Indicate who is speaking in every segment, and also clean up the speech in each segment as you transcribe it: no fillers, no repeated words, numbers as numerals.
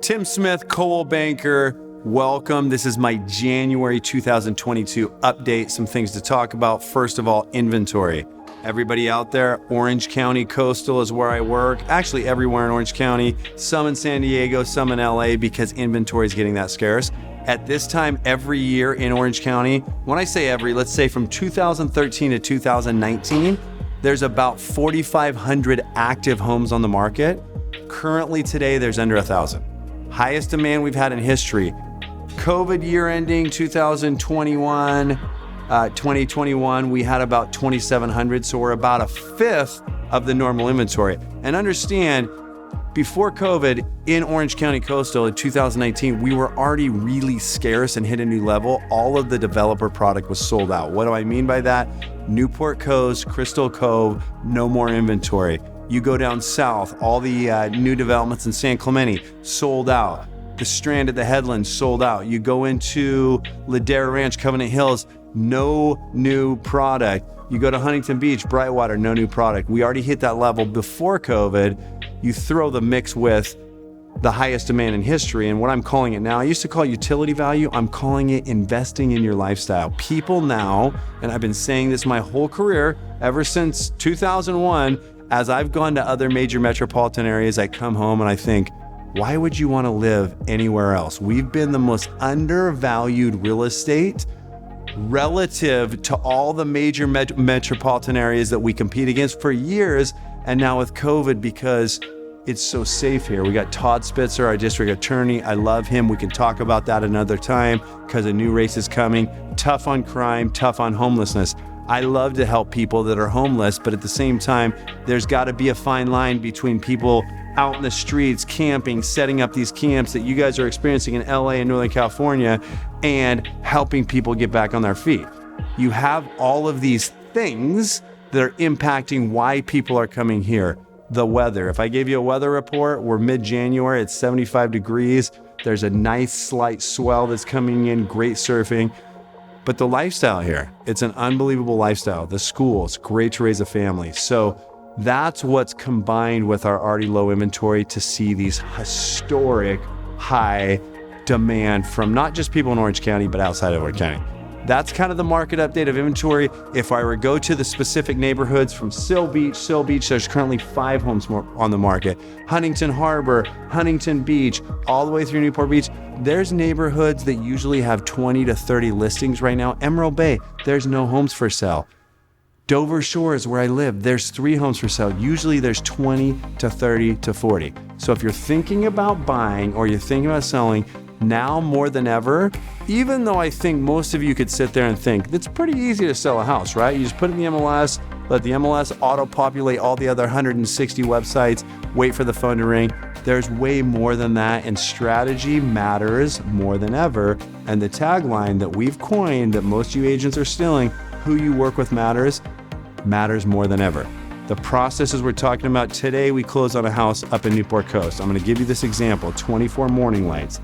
Speaker 1: Tim Smith, Coldwell Banker. Welcome. This is my January 2022 update. Some things to talk about. First of all, inventory. Everybody out there, Orange County Coastal is where I work. Actually, everywhere in Orange County, some in San Diego, some in LA, because inventory is getting that scarce. At this time every year in Orange County, when I say every, let's say from 2013 to 2019, there's about 4,500 active homes on the market. Currently today, there's under 1,000. Highest demand we've had in history. COVID year ending 2021, we had about 2,700, so we're about a fifth of the normal inventory. And understand, before COVID in Orange County Coastal in 2019, we were already really scarce and hit a new level. All of the developer product was sold out. What do I mean by that? Newport Coast, Crystal Cove, no more inventory. You go down south, all the new developments in San Clemente, sold out. The Strand at the Headlands, sold out. You go into Ladera Ranch, Covenant Hills, no new product. You go to Huntington Beach, Brightwater, no new product. We already hit that level before COVID. You throw the mix with the highest demand in history, and what I'm calling it now, I used to call it utility value, I'm calling it investing in your lifestyle. People now, and I've been saying this my whole career, ever since 2001, as I've gone to other major metropolitan areas, I come home and I think, why would you want to live anywhere else? We've been the most undervalued real estate relative to all the major metropolitan areas that we compete against for years. And now with COVID, because it's so safe here. We got Todd Spitzer, our district attorney. I love him. We can talk about that another time because a new race is coming. Tough on crime, tough on homelessness. I love to help people that are homeless, but at the same time, there's got to be a fine line between people out in the streets, camping, setting up these camps that you guys are experiencing in LA and Northern California, and helping people get back on their feet. You have all of these things that are impacting why people are coming here. The weather. If I gave you a weather report, we're mid-January, it's 75 degrees. There's a nice slight swell that's coming in, great surfing. But the lifestyle here, it's an unbelievable lifestyle. The schools, great to raise a family. So that's what's combined with our already low inventory to see these historic high demand from not just people in Orange County, but outside of Orange County. That's kind of the market update of inventory. If I were to go to the specific neighborhoods from Sill Beach, there's currently 5 homes more on the market. Huntington Harbor, Huntington Beach, all the way through Newport Beach. There's neighborhoods that usually have 20 to 30 listings right now. Emerald Bay, there's no homes for sale. Dover Shores, where I live, there's 3 homes for sale. Usually there's 20 to 30 to 40. So if you're thinking about buying or you're thinking about selling, now more than ever, even though I think most of you could sit there and think it's pretty easy to sell a house, right? You just put it in the MLS, let the MLS auto-populate all the other 160 websites, wait for the phone to ring. There's way more than that, and strategy matters more than ever. And the tagline that we've coined that most of you agents are stealing, who you work with matters more than ever. The processes we're talking about today, we closed on a house up in Newport Coast. I'm going to give you this example, 24 morning lights.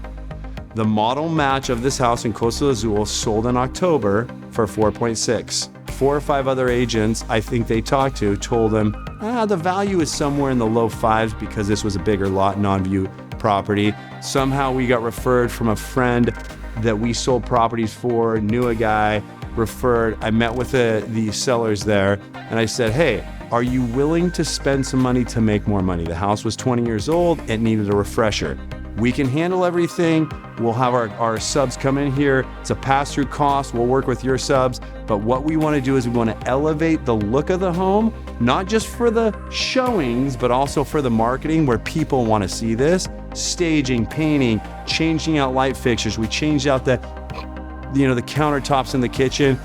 Speaker 1: The model match of this house in Coastal Azul sold in October for 4.6. 4 or 5 other agents I think they talked to told them, the value is somewhere in the low 5s because this was a bigger lot, non-view property. Somehow we got referred from a friend that we sold properties for, knew a guy, referred. I met with the sellers there and I said, hey, are you willing to spend some money to make more money? The house was 20 years old. It needed a refresher. We can handle everything. We'll have our subs come in here. It's a pass-through cost. We'll work with your subs. But what we want to do is we want to elevate the look of the home, not just for the showings, but also for the marketing where people want to see this. Staging, painting, changing out light fixtures. We changed out the countertops in the kitchen.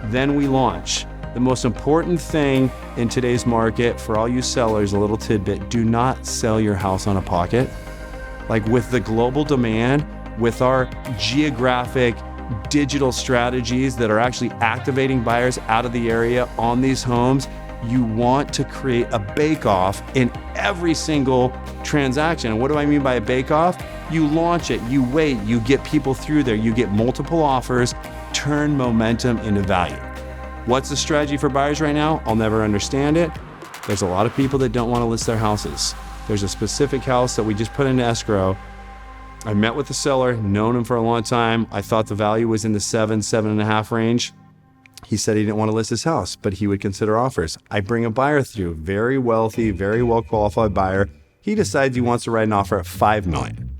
Speaker 1: Then we launch. The most important thing in today's market for all you sellers, a little tidbit, do not sell your house on a pocket. Like with the global demand, with our geographic digital strategies that are actually activating buyers out of the area on these homes, you want to create a bake-off in every single transaction. And what do I mean by a bake-off? You launch it, you wait, you get people through there, you get multiple offers, turn momentum into value. What's the strategy for buyers right now? I'll never understand it. There's a lot of people that don't want to list their houses. There's a specific house that we just put into escrow I met with the seller, known him for a long time. I thought the value was in the 7.5 range. He said he didn't want to list his house, but he would consider offers. I bring a buyer through, very wealthy, very well-qualified buyer. He decides he wants to write an offer at $5 million.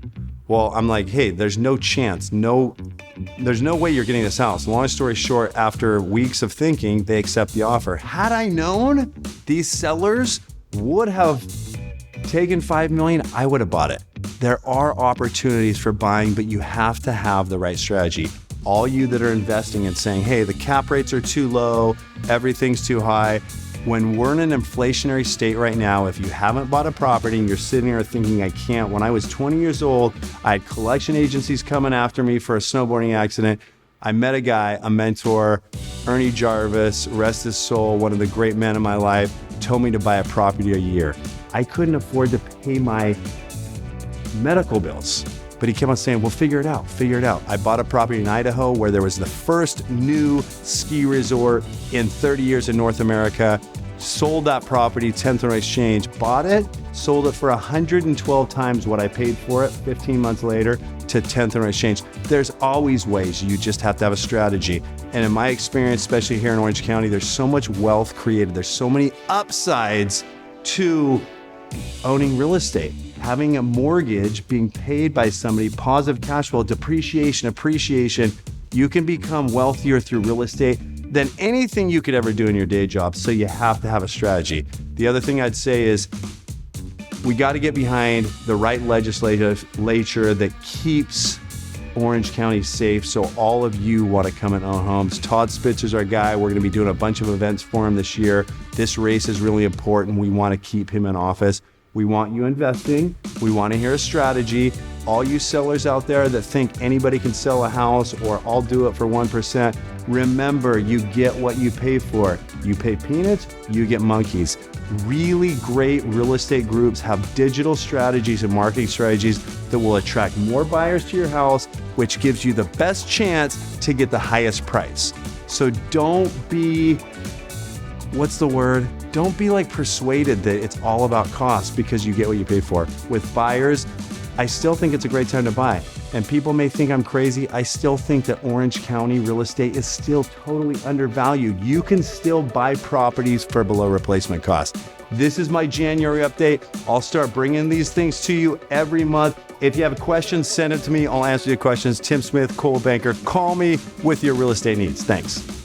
Speaker 1: Well, I'm like, hey, there's no chance. There's no way you're getting this house. Long story short, after weeks of thinking, they accept the offer. Had I known these sellers would have taken $5 million, I would have bought it. There are opportunities for buying, but you have to have the right strategy. All you that are investing and saying, hey, the cap rates are too low, everything's too high. When we're in an inflationary state right now, if you haven't bought a property and you're sitting there thinking, I can't. When I was 20 years old, I had collection agencies coming after me for a snowboarding accident. I met a guy, a mentor, Ernie Jarvis, rest his soul, one of the great men in my life, told me to buy a property a year. I couldn't afford to pay my medical bills. But he kept on saying, well, figure it out. I bought a property in Idaho where there was the first new ski resort in 30 years in North America. Sold that property, 10th exchange, bought it, sold it for 112 times what I paid for it 15 months later to 10th exchange. There's always ways. You just have to have a strategy. And in my experience, especially here in Orange County, there's so much wealth created. There's so many upsides to owning real estate. Having a mortgage, being paid by somebody, positive cash flow, depreciation, appreciation, you can become wealthier through real estate than anything you could ever do in your day job. So you have to have a strategy. The other thing I'd say is we got to get behind the right legislature that keeps Orange County safe so all of you want to come and own homes. Todd Spitzer's our guy. We're going to be doing a bunch of events for him this year. This race is really important. We want to keep him in office. We want you investing. We want to hear a strategy. All you sellers out there that think anybody can sell a house or I'll do it for 1%, remember, you get what you pay for. You pay peanuts, you get monkeys. Really great real estate groups have digital strategies and marketing strategies that will attract more buyers to your house, which gives you the best chance to get the highest price. So don't be, Don't be like persuaded that it's all about cost because you get what you pay for. With buyers, I still think it's a great time to buy. And people may think I'm crazy. I still think that Orange County real estate is still totally undervalued. You can still buy properties for below replacement cost. This is my January update. I'll start bringing these things to you every month. If you have questions, send it to me. I'll answer your questions. Tim Smith, Coldwell Banker. Call me with your real estate needs. Thanks.